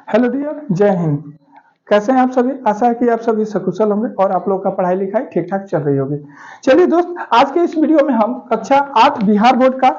Hello dear, जय हिंद। कैसे हैं आप सभी? आशा है कि आप सभी सकुशल होंगे और आप लोगों का पढ़ाई लिखाई ठीक ठाक चल रही होगी। चलिए दोस्त, आज के इस वीडियो में हम कक्षा 8 बिहार बोर्ड का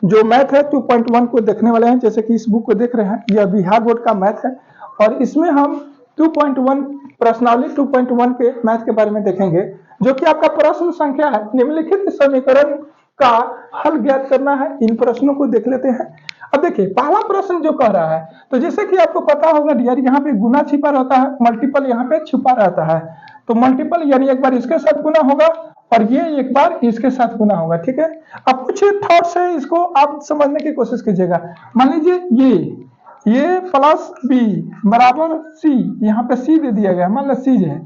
जो मैथ है 2.1 को देखने वाले हैं। जैसे कि इस बुक को देख रहे हैं, यह बिहार बोर्ड का मैथ है और इसमें हम 2.1 प्रश्नावली 2.1 के मैथ के बारे में देखेंगे, जो कि आपका प्रश्न संख्या है निम्नलिखित समीकरण का हल ज्ञात करना है। इन प्रश्नों को देख लेते हैं। अब देखिए, पहला प्रश्न जो कह रहा है, तो जैसे कि आपको पता होगा डियर, यहाँ पे गुना छिपा रहता है, मल्टीपल यहाँ पे छुपा रहता है। तो मल्टीपल यानी एक बार इसके साथ गुना होगा और ये एक बार इसके साथ गुना होगा। ठीक है, अब कुछ थॉट्स है, इसको आप समझने की कोशिश कीजिएगा। मान लीजिए ये प्लस बी बराबर सी, यहाँ पे सी दे दिया गया, मान लो सी है।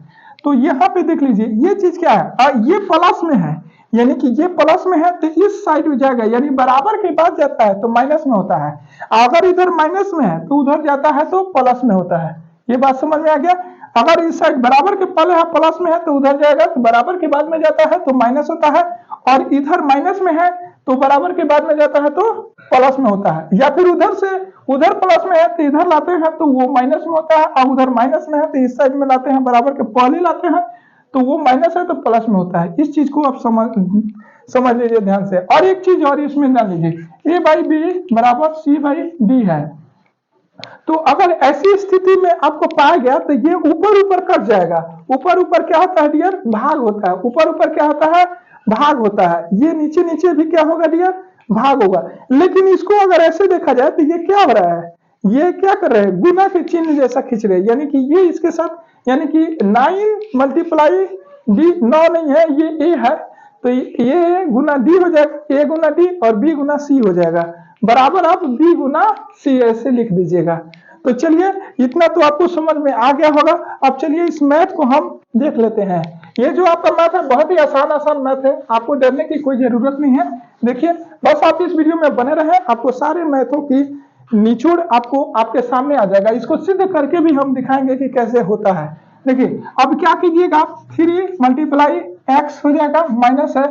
तो यहाँ पे देख लीजिए ये चीज क्या है, ये प्लस में है, यानी कि ये प्लस में है तो इस साइड में जाएगा, यानी बराबर के बाद जाता है तो माइनस में होता है। अगर इधर माइनस में है तो उधर जाता है तो प्लस में होता है। ये बात समझ में आ गया? अगर इस साइड बराबर के पहले है प्लस में है तो उधर जाएगा, तो बराबर के बाद में जाता है तो माइनस होता है, और इधर माइनस में है तो बराबर के बाद में जाता है तो प्लस में होता है। या फिर उधर से उधर प्लस में है तो इधर लाते हैं तो वो माइनस में होता है, और उधर माइनस में है तो इस साइड में लाते हैं, बराबर के पहले लाते हैं तो वो माइनस है तो प्लस में होता है। इस चीज को आप समझ लीजिए ध्यान से। और एक चीज और इसमें जान लीजिए, ए बाई बी बराबर सी बाई डी है। तो अगर ऐसी स्थिति में आपको पाया गया तो ये ऊपर ऊपर कट जाएगा। ऊपर ऊपर क्या होता है डियर? भाग होता है। ऊपर ऊपर क्या होता है? भाग होता है। ये नीचे नीचे भी क्या होगा डियर? भाग होगा। लेकिन इसको अगर ऐसे देखा जाए तो ये क्या हो रहा है? ये क्या कर रहे हैं? गुना के चिन्ह जैसा खींच रहे हैं, यानी कि ये इसके साथ, यानी कि 9 मल्टीप्लाई डी 9 नहीं है, ये ए है, तो ये गुना डी हो जाएगा, ए गुना डी और बी गुना सी हो जाएगा, बराबर आप बी गुना सी ऐसे लिख दीजिएगा। तो चलिए, इतना तो आपको समझ में आ गया होगा। अब चलिए इस मैथ को हम देख लेते हैं। ये जो आपका मैथ है बहुत ही आसान मैथ है, आपको डरने की कोई जरूरत नहीं है। देखिए, बस आप इस वीडियो में बने रहे, आपको सारे मैथों की निचोड़ आपको आपके सामने आ जाएगा। इसको सिद्ध करके भी हम दिखाएंगे कि कैसे होता है। देखिए, अब क्या कीजिएगा, 3 मल्टीप्लाई एक्स हो जाएगा, माइनस है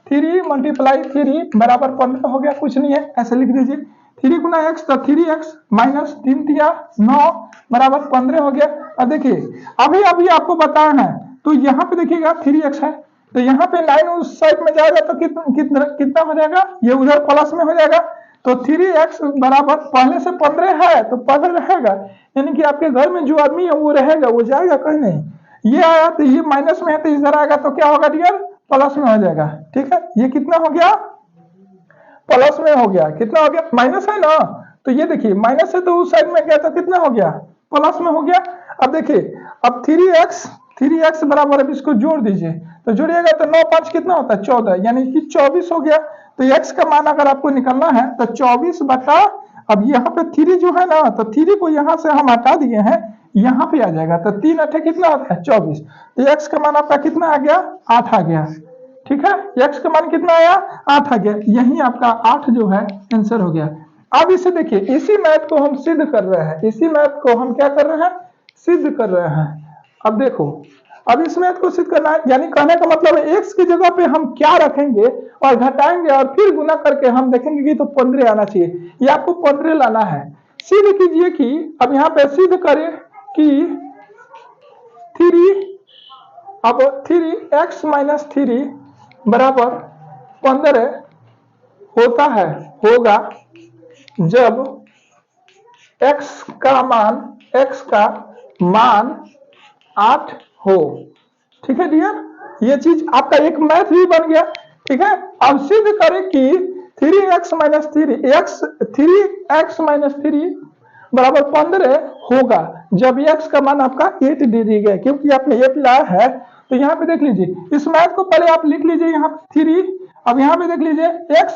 3 मल्टीप्लाई 3 बराबर 15 हो गया, कुछ नहीं है ऐसे लिख दीजिए। 3 गुना एक्स तो 3x माइनस 3 तिया 9 बराबर 15 हो गया। अब देखिए, अभी अभी आपको बताया है, तो यहाँ पे देखिएगा 3x है, तो यहाँ पे 9 उस साइड में जाएगा तो कितना हो जाएगा? ये उधर प्लस में हो जाएगा। तो 3x बराबर पहले से 15 है तो 15 रहेगा, यानी कि आपके घर में जो आदमी है वो रहेगा, वो जाएगा कहीं नहीं। ये आया तो ये माइनस में है तो इधर आएगा तो क्या होगा डियर? प्लस में हो जाएगा। ठीक है, ये कितना हो गया? प्लस में हो गया। कितना हो गया? माइनस है ना, तो ये देखिए माइनस है तो उस साइड में गया तो कितना हो गया? प्लस में हो गया। अब देखिए, अब 3x बराबर, अब इसको जोड़ दीजिए, तो जोड़िएगा तो 9 5 कितना होता है? 14, यानी कि 24 हो गया। तो x का मान अगर आपको निकालना है तो 24 बटा, अब यहाँ पे 3 जो है ना, तो 3 को यहाँ से हम हटा दिए हैं, यहाँ पे आ जाएगा, तो 3 8 कितना होता है? 24। तो x का मान आपका कितना आ गया? 8 आ गया। ठीक है, x का मान कितना आया? 8 आ गया। यही आपका 8 जो है आंसर हो गया। अब इसे देखिए, इसी मैथ को हम सिद्ध कर रहे हैं, इसी मैथ को हम क्या कर रहे हैं? सिद्ध कर रहे हैं। अब देखो, अब इस मैथ को सिद्ध करना है, यानी कहने का मतलब है x की जगह पे हम क्या रखेंगे और घटाएंगे और फिर गुना करके हम देखेंगे कि तो 15 आना चाहिए, ये आपको 15 लाना है। सिद्ध कीजिए कि, अब यहाँ पे सिद्ध करें कि 3, अब 3x माइनस 3 बराबर 15 होता है, होगा जब x का मान 8 हो। ठीक है डियर, ये चीज आपका एक मैथ भी बन गया। ठीक है, अब सिद्ध करें कि 3x माइनस 3 बराबर 15 होगा जब x का मान आपका 8 दे दिया गया, क्योंकि आपने 8 लाया है। तो यहाँ पे देख लीजिए, इस मैथ को पहले आप लिख लीजिए, यहाँ पे 3, अब यहाँ पे देख लीजिए x,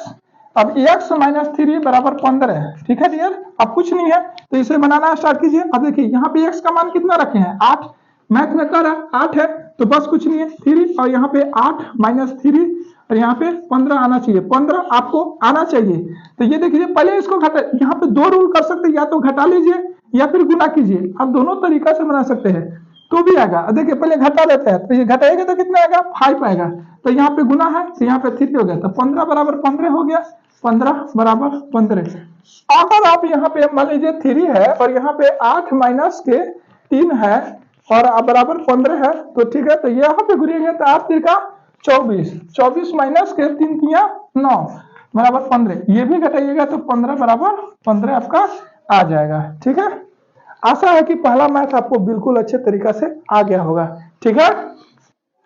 अब x माइनस 3 बराबर 15 है। ठीक है डियर, अब कुछ नहीं है तो इसे बनाना स्टार्ट कीजिए। अब देखिए, यहाँ पे x का मान कितना रखे हैं? 8, मैथ में कर 8 है तो बस कुछ नहीं है 3, और यहाँ पे 8 माइनस 3 और यहाँ पे 15 आना चाहिए, 15 आपको आना चाहिए। तो ये देखिए, पहले इसको घटा, यहाँ पे 2 रूल कर सकते हैं, या तो घटा लीजिए या फिर गुना कीजिए, आप दोनों तरीका से बना सकते हैं तो भी आएगा। देखिए पहले घटा देते हैं, तो ये घटाएगा तो कितना आएगा? 5 आएगा। तो यहाँ पे गुना है तो यहाँ पे 3 हो गया, तो 15 बराबर 15 हो गया। 15 बराबर 15। अगर आप यहाँ पे मान लीजिए 3 है और यहाँ पे 8 माइनस के 3 है और आप बराबर 15 है, तो ठीक है, तो यहाँ पे घुरिएंगे तो 8 3 का 24, 24 माइनस के 3 3 9 बराबर 15। ये भी घटाइएगा तो 15 बराबर 15 आपका आ जाएगा। ठीक है, आशा है कि पहला मैथ आपको बिल्कुल अच्छे तरीका से आ गया होगा। ठीक है,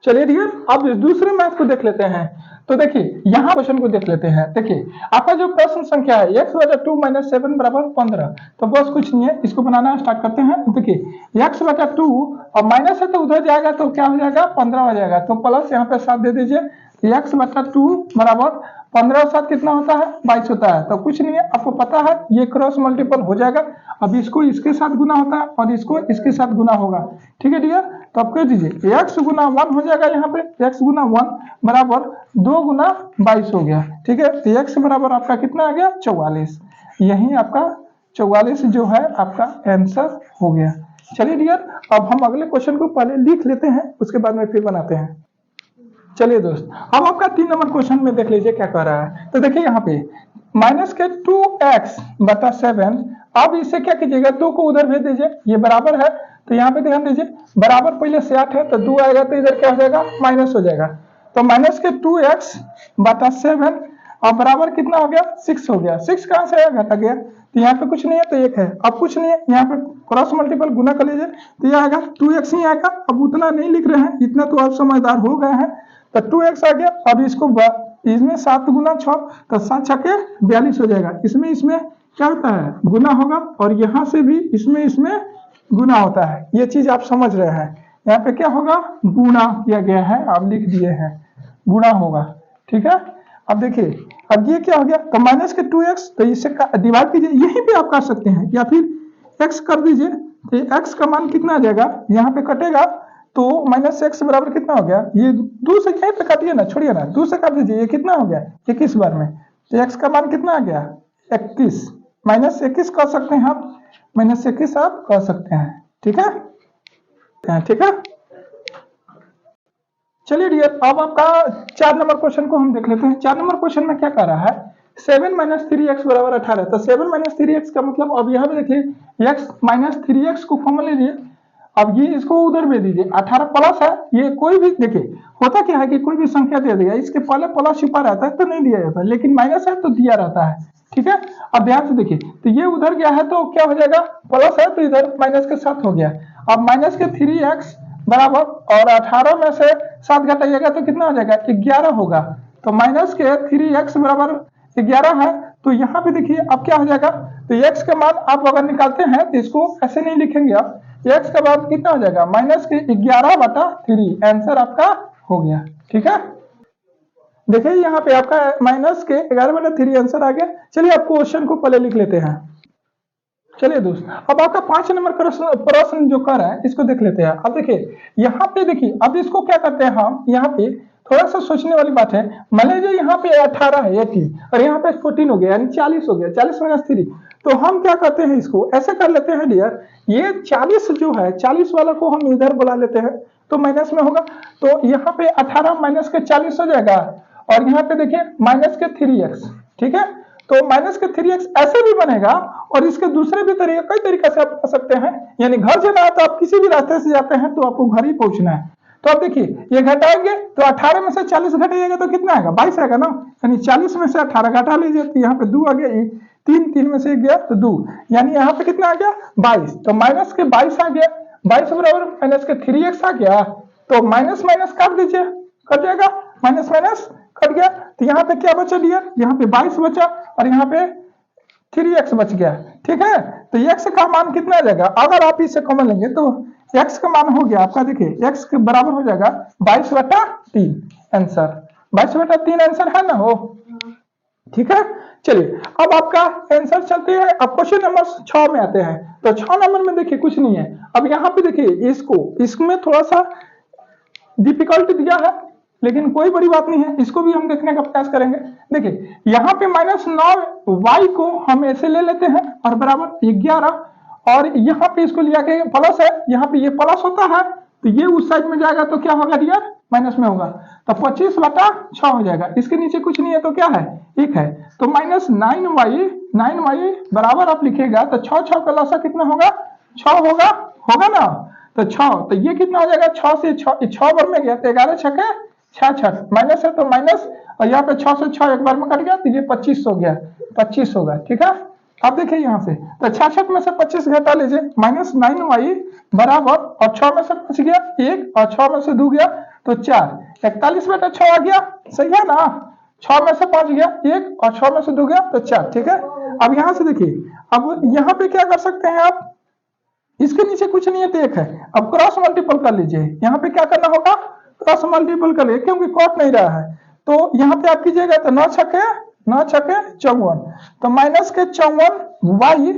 चलिए डियर अब दूसरे मैथ को देख लेते हैं। तो देखिए यहाँ क्वेश्चन को देख लेते हैं। देखिए आपका जो प्रश्न संख्या है x/2 - 7 बराबर 15, तो बस कुछ नहीं है, इसको बनाना स्टार्ट करते हैं। देखिए x/2 और माइनस है तो उधर जाएगा तो क्या हो जाएगा 15 हो जाएगा, तो प्लस यहाँ पे 7 दे दीजिए। x/2 बराबर 15 और 7 कितना होता है 22 होता है, तो कुछ नहीं है, आपको पता है ये क्रॉस मल्टीपल हो जाएगा। अब इसको इसके साथ गुना होता है और इसको इसके साथ गुना होगा। ठीक है डियर, तो आप कह दीजिए x गुना 1 हो जाएगा, यहाँ पे x गुना 1 बराबर 2 गुना 22 हो गया। ठीक है, तो x बराबर आपका कितना आ गया 44। यही आपका 44 जो है आपका आंसर हो गया। चलिए डियर अब हम अगले क्वेश्चन को पहले लिख लेते हैं, उसके बाद में फिर बनाते हैं। चलिए दोस्त अब आपका 3 नंबर क्वेश्चन में देख लीजिए क्या कह रहा है। तो देखिए यहाँ पे माइनस के 2x/7, अब इसे क्या कीजिएगा 2 को उधर भेज दीजिए, ये बराबर है, तो यहाँ पे ध्यान दीजिए बराबर पहले से 8 है तो 2 आएगा तो इधर क्या हो जाएगा माइनस हो जाएगा। तो माइनस के 2x/7 और बराबर कितना हो गया 6 हो गया। 6 कहां से आया घटा गया, तो यहाँ पे कुछ नहीं है तो 1 है, अब कुछ नहीं है, यहाँ पे क्रॉस मल्टीपल गुना कर लीजिए तो यह आएगा 2x ही आएगा। अब उतना नहीं लिख रहे हैं, इतना तो आप समझदार हो गए हैं, तो 2x आ गया। अब इसको इसमें 7 गुना 6 तो 7 छके 42 हो जाएगा। इसमें क्या होता है गुना होगा और यहाँ से भी इसमें गुना होता है, ये चीज आप समझ रहे हैं। यहाँ पे क्या होगा गुना किया गया है, आप लिख दिए हैं गुना होगा। ठीक है, अब देखिए अब ये क्या हो गया, तो माइनस के 2x, तो इसे डिवाइड कीजिए, यहीं पे आप कर सकते हैं या फिर x कर दीजिए, तो x का मान कितना आ जाएगा, यहाँ पे कटेगा तो माइनस एक्स बराबर कितना हो गया, ये 2 से कहीं पे काटिए ना, छोड़िए ना, 2 से काट दीजिए, ये कितना हो गया 21 बार में, तो x का मान कितना आ गया 31, माइनस 21 कर सकते हैं आप, माइनस 21 आप कर सकते हैं। ठीक है, ठीक है। चलिए डियर अब आपका 4 नंबर क्वेश्चन को हम देख लेते हैं। 4 नंबर क्वेश्चन में क्या कह रहा है 7 - 3x बराबर 18, तो 7 - 3x का मतलब अब यहाँ पे देखिए x - 3x को कॉमन ले लीजिए, अब ये इसको उधर भेज दीजिए, 18 प्लस है, ये कोई भी देखिए होता क्या है कि कोई भी संख्या दे दिया इसके पहले प्लस छुपा रहता है तो नहीं दिया जाता, लेकिन माइनस है तो दिया रहता है। ठीक है, अब ध्यान से देखिए, तो ये उधर गया है तो क्या हो जाएगा प्लस है तो इधर माइनस के साथ हो गया। अब माइनस के 3x बराबर और 18 में से 7 घटाइएगा तो कितना हो जाएगा 11 होगा, तो माइनस के 3x बराबर 11 है, तो यहाँ पे देखिए अब क्या हो जाएगा, तो x का मान आप अगर निकालते हैं तो इसको ऐसे नहीं लिखेंगे आप, x का मान कितना हो जाएगा माइनस के 11/3, आंसर आपका हो गया। ठीक है, देखिए यहाँ पे आपका माइनस के 11/3 आंसर आ गया। चलिए आप क्वेश्चन को पहले लिख लेते हैं। चलिए दोस्त अब आपका 5 नंबर प्रश्न जो कर रहा है इसको देख लेते हैं। अब देखिए यहाँ पे देखिए अब इसको क्या करते हैं हम, यहाँ पे थोड़ा सा सोचने वाली बात है, मान लीजिए यहाँ पे 18 है 18 और यहाँ पे 14 हो गया यानी 40 हो गया, 40 - 3, तो हम क्या करते हैं इसको ऐसे कर लेते हैं डियर, ये 40 जो है 40 वाला को हम इधर बुला लेते हैं तो माइनस में होगा, तो यहाँ पे 18 माइनस के 40 हो जाएगा और यहाँ पे देखिए माइनस के 3x। ठीक है, तो माइनस के 3x ऐसे भी बनेगा और इसके दूसरे भी तरीके कई तरीके से आप कर सकते हैं, यानी घर जाना है तो आप किसी भी रास्ते से जाते हैं तो आपको घर ही पहुंचना है। तो आप देखिए ये घटाएंगे तो 18 में से 40 घटाइएगा तो कितना आएगा 22 आएगा ना, यानी 40 में से 18 घटा लीजिए तो यहाँ पे 2 आ गया, 3 में से 1 गया तो 2, यानी यहाँ पे कितना आ गया 22, तो माइनस के 22 आ गया, 22 बराबर माइनस के 3x आ गया, तो माइनस माइनस काट दीजिए, कट जाएगा, माइनस माइनस कट गया, तो यहाँ पे क्या बचा डियर, यहाँ पे 22 बचा और यहाँ पे 3x बच गया। ठीक है, तो x का मान कितना आ जाएगा, अगर आप इसे कॉमन लेंगे तो x का मान हो गया आपका, देखिए x के बराबर हो जाएगा 22/3 आंसर, 22/3 आंसर है ना हो। ठीक है, चलिए अब आपका आंसर चलते हैं, अब क्वेश्चन नंबर 6 में आते हैं। तो 6 नंबर में देखिए कुछ नहीं है, अब यहाँ पे देखिए इसमें थोड़ा सा डिफिकल्ट दिया है लेकिन कोई बड़ी बात नहीं है, इसको भी हम देखने का प्रयास करेंगे। देखिए यहाँ पे -9y को हम ऐसे ले लेते हैं और बराबर 11, और यहाँ पे इसको लिया के प्लस है, यहाँ पे ये प्लस होता है तो ये उस साइड में जाएगा तो क्या होगा डियर माइनस में होगा, तो 25/6 हो जाएगा। इसके नीचे कुछ नहीं है तो क्या है, 1 है, तो -9y बराबर आप लिखिएगा तो 6 का लसा कितना होगा, 6 होगा, होगा ना। तो 6, तो ये कितना हो जाएगा, 6 से 6 बार में गया तो 11 छके 66, माइनस है तो माइनस, और यहाँ पे 6 से 6 एक बार में कट गया तो ये 25 हो गया, 25 होगा। ठीक है, अब देखिए यहाँ से तो 66 में से 25 घटा लीजिए, -9y बराबर, और 6 में से 5 गया 1 और 6 में से 2 गया तो 4, 41/6 आ गया, सही है ना। 6 में से 5 गया 1 और 6 में से 2 गया तो 4। ठीक है, अब यहाँ से देखिए, अब यहाँ पे क्या कर सकते हैं आप, इसके नीचे कुछ नहीं है तो 1 है, अब क्रॉस मल्टीपल कर लीजिए। यहाँ पे क्या करना होगा, क्रॉस मल्टीपल कर लीजिए, क्योंकि कॉट नहीं रहा है, तो यहाँ पे आप कीजिएगा तो 9 छके 54, तो माइनस के 54y,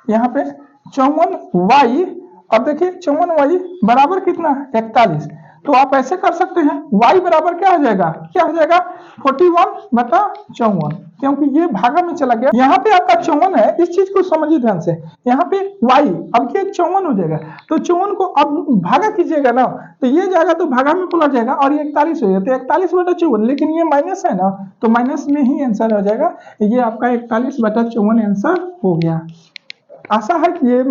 यहाँ पे 54y, अब देखिए 54y बराबर कितना है, 41, तो आप ऐसे कर सकते हैं, y बराबर क्या हो जाएगा, 41/54, क्योंकि ये भागा में चला गया। यहाँ पे आपका 54 है, इस चीज को समझिए ध्यान से, यहाँ पे y, अब ये 54 हो जाएगा, तो 54 को अब भागा कीजिएगा ना, तो ये जाएगा तो भागा में पलट जाएगा और ये 41 हो जाएगा, तो 41/54, लेकिन ये माइनस है ना, तो माइनस में ही आंसर हो जाएगा, ये आपका 41/54 आंसर हो गया। आशा है कि ये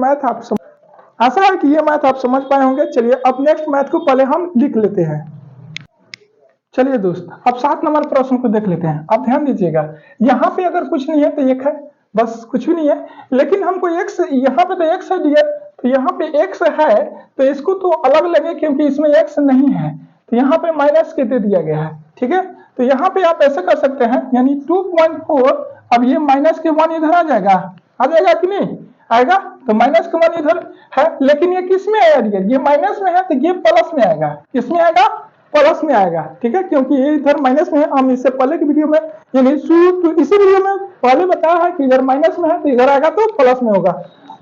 मैथ आप समझ पाए होंगे। चलिए अब नेक्स्ट मैथ को पहले हम लिख लेते हैं। चलिए दोस्त, अब 7 नंबर प्रश्न को देख लेते हैं। आप ध्यान दीजिएगा, यहाँ पे अगर कुछ नहीं है तो 1 है, बस कुछ भी नहीं है, लेकिन हमको x, यहाँ पे तो x है डियर, तो यहाँ पे x है तो इसको तो अलग लगे क्योंकि इसमें x नहीं है, तो यहाँ पे माइनस के दे दिया गया है। ठीक है, तो यहाँ पे आप ऐसे कर सकते हैं, यानी 2.4, अब ये माइनस के 1 इधर आ जाएगा कि नहीं आएगा, तो माइनस के 1 इधर है, लेकिन ये किस में आया डियर, ये माइनस में है तो ये प्लस में आएगा, किस में आएगा, प्लस में आएगा। ठीक है, क्योंकि ये इधर माइनस में है, हम इससे पहले की वीडियो में, यानी इसी वीडियो में पहले बताया है कि इधर माइनस में है तो इधर आएगा तो प्लस में होगा,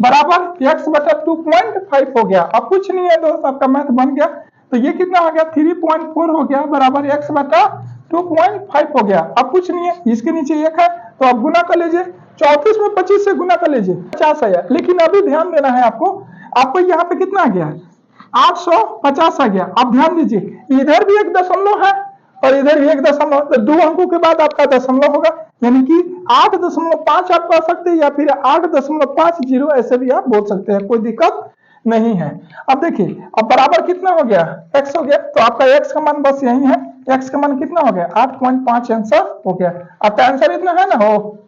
बराबर x/2.5 हो गया। अब कुछ नहीं है दोस्त, आपका मैथ बन गया, तो ये कितना हो गया, 3.4 हो गया, बराबर x/2.5 हो गया। अब कुछ नहीं है, इसके नीचे 1 है, तो आप गुना कर लीजिए, 34 में 25 से गुना कर लीजिए, 50 आया। लेकिन अभी ध्यान देना है आपको यहाँ पे कितना आ गया, 850 आ गया। अब ध्यान दीजिए, इधर भी 1 दशमलव है और इधर भी 1 दशमलव, तो 2 अंकों के बाद आपका दशमलव होगा, यानी कि 8.5 आप कह सकते हैं, या फिर 8.50 ऐसे भी आप बोल सकते हैं, कोई दिक्कत नहीं है। अब देखिए, अब बराबर कितना हो गया, x हो गया, तो आपका x का मान बस यही है, x का मान कितना हो गया, 8.5 आंसर हो गया। आपका आंसर इतना है ना, हो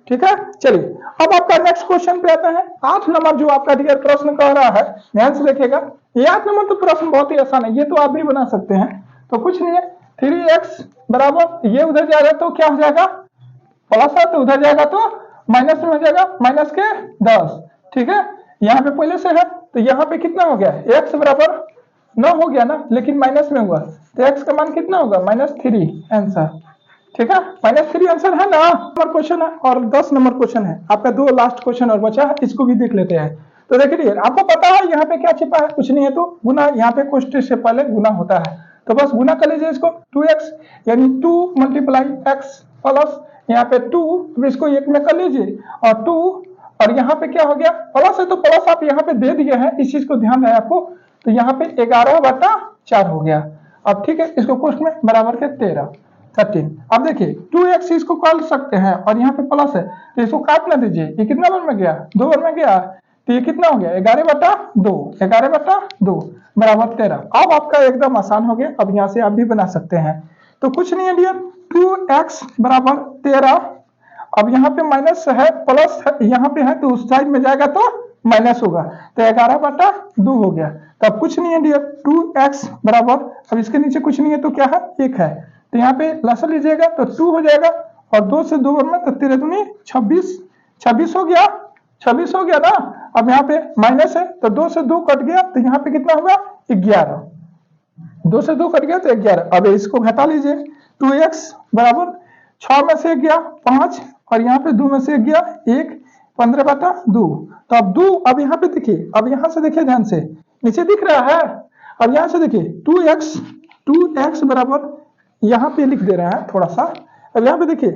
ठीक है। चलिए अब आपका नेक्स्ट क्वेश्चन पे आता है, 8 नंबर जो आपका डियर प्रश्न कह रहा है, ध्यान से देखिएगा, ये 8 नंबर तो प्रश्न बहुत ही आसान है, ये तो आप भी बना सकते हैं, तो कुछ नहीं है, 3x बराबर, ये उधर जाएगा तो क्या हो जाएगा, प्लस है, तो उधर जाएगा तो माइनस में हो जाएगा, माइनस के 10। ठीक है, यहाँ पे पहले से है, तो यहाँ पे कितना हो गया, x बराबर 9 हो गया ना, लेकिन माइनस में हुआ, तो x का मान कितना होगा, -3 आंसर। ठीक है, -3 आंसर है ना। नंबर क्वेश्चन है और 10 नंबर क्वेश्चन है, आपका 2 लास्ट क्वेश्चन और बचा है, इसको भी देख लेते हैं। तो देखिए, आपको पता है यहाँ पे क्या छिपा है, कुछ नहीं है, तो गुना, यहाँ पे क्वेश्चन से पहले गुना होता है, तो बस गुना कर लीजिए इसको, 2x यानी 2 × x प्लस यहाँ पे 2, इसको 1 में कर लीजिए, और 2, और यहाँ पे क्या हो गया, प्लस है तो प्लस आप यहाँ पे दे दिए हैं, इस चीज को ध्यान है आपको, तो यहाँ पे 11/4 हो गया। अब ठीक है, इसको क्वेश्चन में बराबर के 13। अब देखिए 2x इसको काट सकते हैं, और यहाँ पे प्लस है तो इसको काट ना दीजिए, ये कितना बार में गया, 2 बार में गया, तो ये कितना हो गया, 11/2 बराबर 13। अब आपका एकदम आसान हो गया, अब यहाँ से आप भी बना सकते हैं, तो कुछ नहीं है डियर, 2x बराबर 13, अब यहाँ पे माइनस है, प्लस यहाँ पे है, तो उस साइड में जाएगा तो माइनस होगा, तो 11/2 हो गया। तो अब कुछ नहीं है डियर, 2x बराबर, अब इसके नीचे कुछ नहीं है तो क्या है, 1 है, तो यहाँ पे लसा लीजिएगा तो 2 हो जाएगा, और 2 से 2 बार में, तो 13 दूनी 26 हो गया, 26 हो गया ना। अब यहाँ पे माइनस है, तो 2 से 2 कट गया, तो यहाँ पे कितना होगा, 11, 2 से 2 कट गया तो 11। अब इसको घटा लीजिए, 2x बराबर 6 में से 1 गया 5, और यहाँ पे 2 में से 1 गया 1, 15/2। तो अब 2, अब यहाँ पे देखिए, अब यहाँ से देखिए ध्यान से, नीचे दिख रहा है, अब यहाँ से देखिए 2x बराबर, यहाँ पे लिख दे रहा है थोड़ा सा, अब यहाँ पे देखिए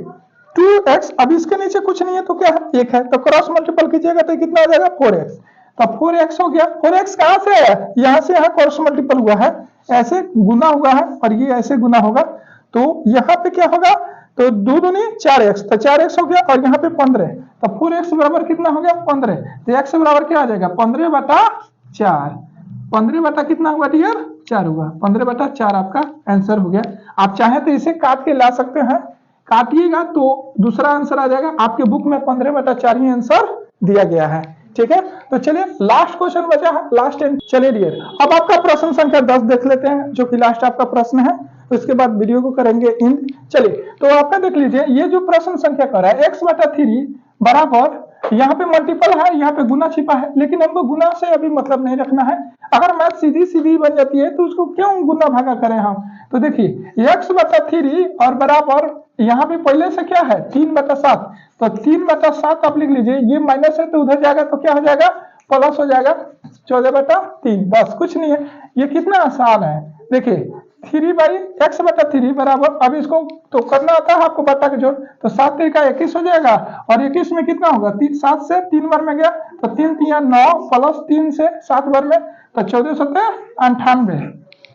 2x, अब इसके नीचे कुछ नहीं है तो क्या है, 1 है, तो क्रॉस मल्टीपल कीजिएगा तो कितना आ जाएगा, 4x, तो 4x हो गया। 4x कहाँ से है, यहाँ से यहाँ क्रॉस मल्टीपल हुआ है, ऐसे गुना हुआ है और ये ऐसे गुना होगा, तो यहाँ पे क्या होगा, तो 2 दूनी 4x, तो 4x हो गया और यहाँ पे 15, तो 4x बराबर कितना हो गया 15, तो x बराबर क्या आ जाएगा 15/4, 15 कितना हुआ डियर 4 हुआ, 15/4 आपका आंसर हो गया। आप चाहे तो इसे काट के ला सकते हैं, काटिएगा तो दूसरा आंसर आ जाएगा, आपके बुक में 15/4 ही आंसर दिया गया है। ठीक है, तो चलिए लास्ट क्वेश्चन बचा है, लास्ट एंड। चलिए डियर, अब आपका प्रश्न संख्या 10 देख लेते हैं, जो कि लास्ट आपका प्रश्न है, उसके बाद वीडियो को करेंगे इन। चलिए, तो आपका देख लीजिए, ये जो प्रश्न संख्या कर रहा है x/3 बराबर, यहाँ पे मल्टीपल है, यहाँ पे गुना छिपा है, लेकिन हमको गुना से अभी मतलब नहीं रखना है। अगर मैथ सीधी सीधी बन जाती है तो उसको क्यों गुना भागा करें हम। तो देखिए x/3 और बराबर, यहाँ पे पहले से क्या है 3/7, तो 3/7 आप लिख लीजिए, ये माइनस है तो उधर जाएगा तो क्या हो जाएगा प्लस हो जाएगा 14/3, बस कुछ नहीं है। ये कितना आसान है, देखिए 3/x/3 बराबर, अब इसको तो करना आता है आपको बटा के जोड़, तो 7 3 21 हो जाएगा, और 21 में कितना होगा 7 से 3 बार में गया, तो 3 3 9 प्लस 3 से 7 बार में, तो 14 7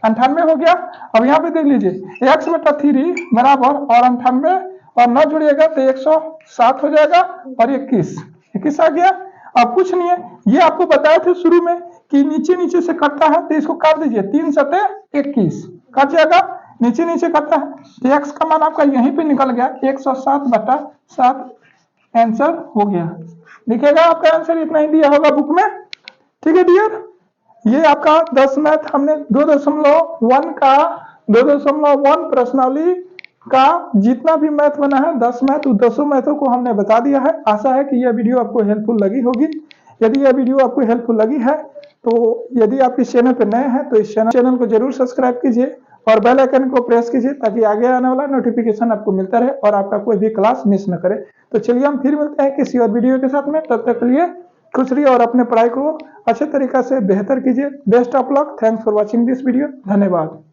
98 हो गया। अब यहाँ पे देख लीजिए x/3 बराबर और 98 और 9 जुड़िएगा तो 107 हो जाएगा, और 21 आ गया। अब कुछ नहीं है, ये आपको बताया थे शुरू में कि नीचे नीचे से कटता है, तो इसको काट दीजिए, 3 7 21 कट जाएगा, नीचे नीचे कटता है, तो x का मान आपका यहीं पे निकल गया 107/7 आंसर हो गया। लिखिएगा, आपका आंसर इतना ही दिया होगा बुक में। ठीक है डियर, ये आपका 10 मैथ हमने 2.1 का 2.1 प्रश्नावली का जितना भी मैथ बना है 10 मैथ, 10 मैथों को हमने बता दिया है। आशा है कि यह वीडियो आपको हेल्पफुल लगी होगी। यदि यह वीडियो आपको हेल्पफुल लगी है, तो यदि आप इस चैनल पर नए हैं तो इस चैनल को जरूर सब्सक्राइब कीजिए और बेल आइकन को प्रेस कीजिए, ताकि आगे आने वाला नोटिफिकेशन आपको मिलता रहे और आपका कोई भी क्लास मिस न करे। तो चलिए हम फिर मिलते हैं किसी और वीडियो के साथ में, तब तक के लिए खुश रहिए और अपने पढ़ाई को अच्छे तरीका से बेहतर कीजिए। Best of luck, thanks for watching this video, धन्यवाद।